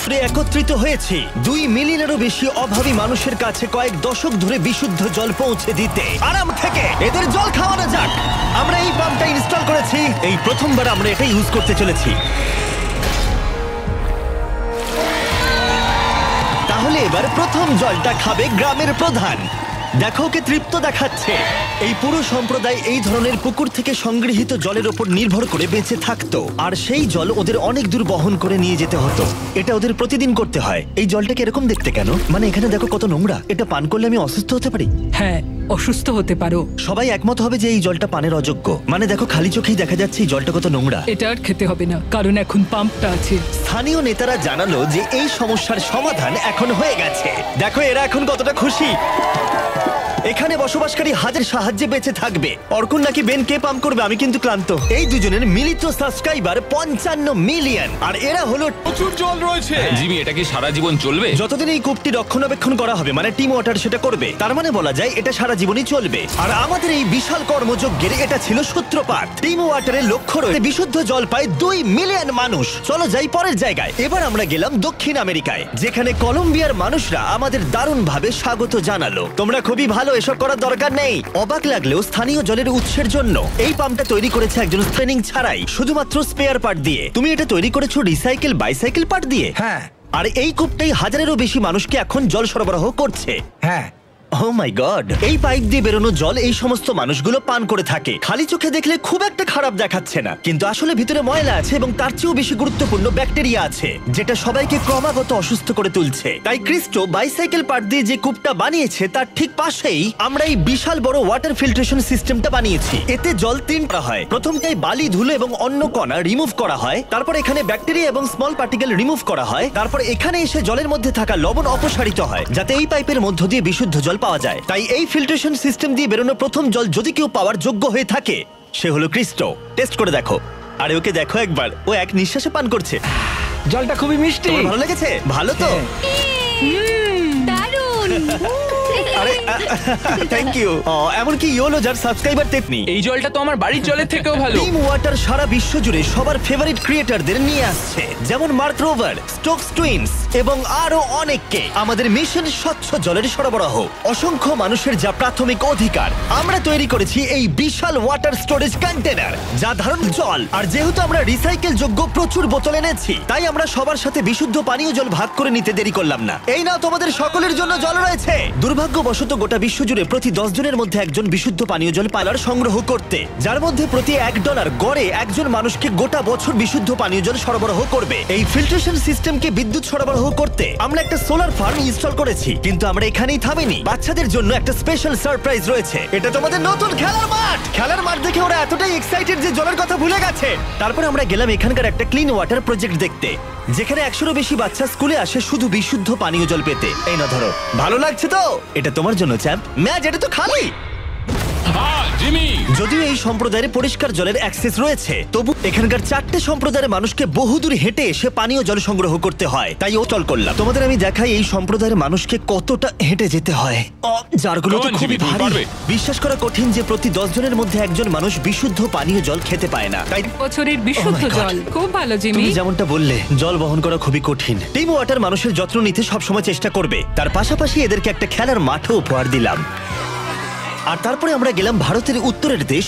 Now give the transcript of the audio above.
বছরে একত্রিত হয়েছি 2 মিলিয়নেরও বেশি অভাবী মানুষের কাছে কয়েক দশক ধরে বিশুদ্ধ জল পৌঁছে দিতে। আরাম থেকে এদের জল খাওয়ানো যাক। আমরা এই পাম্পটা ইনস্টল করেছি, এই প্রথমবার আমরা এটা ইউজ করতে চলেছি। তাহলে এবার প্রথম জলটা খাবে গ্রামের প্রধান। দেখো ওকে তৃপ্ত দেখাচ্ছে। এই পুরো সম্প্রদায় এই ধরনের পুকুর থেকে সংগৃহীত জলের উপর নির্ভর করে বেঁচে থাকতো, আর সেই জল ওদের অনেক দূর বহন করে নিয়ে যেতে হতো। এটা ওদের প্রতিদিন করতে হয়। এই জলটাকে এরকম দেখতে কেন? মানে এখানে দেখো কত নোংরা। এটা পান করলে আমি অসুস্থ হতে পারি। হ্যাঁ, অসুস্থ হতে পারো। সবাই একমত হবে যে এই জলটা পানের অযোগ্য। মানে দেখো খালি চোখেই দেখা যাচ্ছে এই জলটা কত নোংরা। এটা আর খেতে হবে না, কারণ এখন পাম্পটা আছে। স্থানীয় নেতারা জানালো যে এই সমস্যার সমাধান এখন হয়ে গেছে। দেখো এরা এখন কতটা খুশি। এখানে বসবাসকারী হাজার সাহায্যে বেঁচে থাকবে। অর্কুন নাকি বেন কে পাম্প করবে, আমি কিন্তু ক্লান্ত। এই দুজনের মিলিত সাবস্ক্রাইবার 55 মিলিয়ন, আর এরা হলো প্রচুর জল রয়েছে। জিমি, এটা কি সারা জীবন চলবে? যতদিন এই কূপটি রক্ষণাবেক্ষণ করা হবে, মানে টিম ওয়াটার সেটা করবে, তার মানে বলা যায় এটা সারা জীবনই চলবে। আর আমাদের এই বিশাল কর্মযজ্ঞের এটা ছিল সূত্রপাত। টিম ওয়াটারের লক্ষ্য রয়েছে বিশুদ্ধ জল পায় 2 মিলিয়ন মানুষ। চলো যাই পরের জায়গায়। এবার আমরা গেলাম দক্ষিণ আমেরিকায়, যেখানে কলম্বিয়ার মানুষরা আমাদের দারুণভাবে স্বাগত জানালো। তোমরা খুবই ভালো, এসব করার দরকার নেই। অবাক লাগলেও স্থানীয় জলের উৎসের জন্য এই পাম্পটা তৈরি করেছে একজন ট্রেনিং ছাড়াই, শুধুমাত্র স্পেয়ার পার্ট দিয়ে। তুমি এটা তৈরি করেছো রিসাইকেল বাইসাইকেল পার্ট দিয়ে? হ্যাঁ। আর এই কূপটাই হাজারেরও বেশি মানুষকে এখন জল সরবরাহ করছে। হ্যাঁ। Oh my God! এই পাইপ দিয়ে বেরোনো জল এই সমস্ত মানুষগুলো পান করে থাকে। খালি চোখে দেখলে খুব একটা খারাপ দেখাচ্ছে না, কিন্তু আসলে ভিতরে ময়লা আছে এবং তার চেয়েও বেশি গুরুত্বপূর্ণ ব্যাকটেরিয়া আছে, যেটা সবাইকে ক্রমাগত অসুস্থ করে তুলছে। তাই ক্রিস্টো বাইসাইকেল পার্ট দিয়ে যে কূপটা বানিয়েছে তার ঠিক পাশেই আমরা এই বিশাল বড় ওয়াটার ফিল্ট্রেশন সিস্টেমটা বানিয়েছি। এতে জল 3টা হয়। প্রথমটাই বালি, ধুলো এবং অন্য কণা রিমুভ করা হয়। তারপর এখানে ব্যাকটেরিয়া এবং স্মল পার্টিকেল রিমুভ করা হয়। তারপর এখানে এসে জলের মধ্যে থাকা লবণ অপসারিত হয়, যাতে এই পাইপের মধ্য দিয়ে বিশুদ্ধ জল পাওয়া যায়। তাই এই ফিল্ট্রেশন সিস্টেম দিয়ে বেরোনো প্রথম জল যদি কেউ পাওয়ার যোগ্য হয়ে থাকে, সে হলো ক্রিস্টো। টেস্ট করে দেখো। আরে ওকে দেখো একবার, ও এক নিঃশ্বাসে পান করছে। জলটা খুবই মিষ্টি। তোমার ভালো লেগেছে? ভালো তো? দারুণ। আরে থ্যাংক ইউ। এমনকি ইয়োলো যার সাবস্ক্রাইবার তেমনি। এই জলটা তো আমার বাড়ির জলের থেকেও ভালো। টিম ওয়াটার সারা বিশ্ব জুড়ে সবার ফেভারিট ক্রিয়েটরদের নিয়ে আসছে, যেমন মার্ক রোভার, স্টোকস টুইনস এবং আরো অনেককে। আমাদের মিশন স্বচ্ছ জলের সরবরাহ, অসংখ্য মানুষের যা প্রাথমিক অধিকার। আমরা তৈরি করেছি এই বিশাল ওয়াটার স্টোরেজ কন্টেনার, যা ধারণ জল। আর যেহেতু আমরা রিসাইকেল যোগ্য প্রচুর বোতল এনেছি, তাই আমরা সবার সাথে বিশুদ্ধ পানীয় জল ভাগ করে নিতে দেরি করলাম না। এই নাও তোমাদের সকলের জন্য জল রয়েছে। দুর্ভাগ্যবশত গোটা বিশ্ব জুড়ে প্রতি 10 জনের মধ্যে একজন বিশুদ্ধ পানীয় জল পাইলার সংগ্রহ করতে, যার মধ্যে প্রতি $1 গড়ে একজন মানুষকে গোটা বছর বিশুদ্ধ পানীয় জল সরবরাহ করবে। এই ফিল্ট্রেশন সিস্টেমকে বিদ্যুৎ সরবরাহ করতে আমরা একটা সোলার ফার্ম ইনস্টল করেছি, কিন্তু আমরা এখানেই থামিনি। বাচ্চাদের জন্য একটা স্পেশাল সারপ্রাইজ রয়েছে। এটা তোমাদের নতুন খেলার মাঠ। খেলার মাঠ দেখে ওরা এতটাই এক্সাইটেড যে জলের কথা ভুলে গেছে। তারপর আমরা গেলাম এখানকার একটা ক্লিন ওয়াটার প্রজেক্ট দেখতে, যেখানে 100-এরও বেশি বাচ্চা স্কুলে আসে শুধু বিশুদ্ধ পানীয় জল পেতে। এই না ধরো, ভালো লাগছে তো? এটা তোমার জন্য চ্যাম্প। ম্যাচ, এটা তো খালি। জিমি, যদিও এই সম্প্রদায়ের পরিষ্কার জলের অ্যাক্সেস রয়েছে, তবু এখানকার 4টে সম্প্রদায়ের মানুষকে বহুদূর হেঁটে এসে পানীয় জল সংগ্রহ করতে হয়। তাই ও চল করলাম। তোমাদের আমি দেখাই এই সম্প্রদায়ের মানুষকে কতটা হেঁটে যেতে হয়। যারগুলো তো খুবই ভারী। বিশ্বাস করা কঠিন যে প্রতি 10 জনের মধ্যে একজন মানুষ বিশুদ্ধ পানীয় জল খেতে পায় না। তাই বছরের বিশুদ্ধ Oh my God! জল খুব ভালো জিমি। তুমি যেমনটা বললে, জল বহন করা খুবই কঠিন। টিম ওয়াটার মানুষের যত্ন নিতে সবসময় চেষ্টা করবে। তার পাশাপাশি এদেরকে একটা খেলার মাঠও উপহার দিলাম। আর তারপরে আমরা গেলাম ভারতের উত্তরের দেশ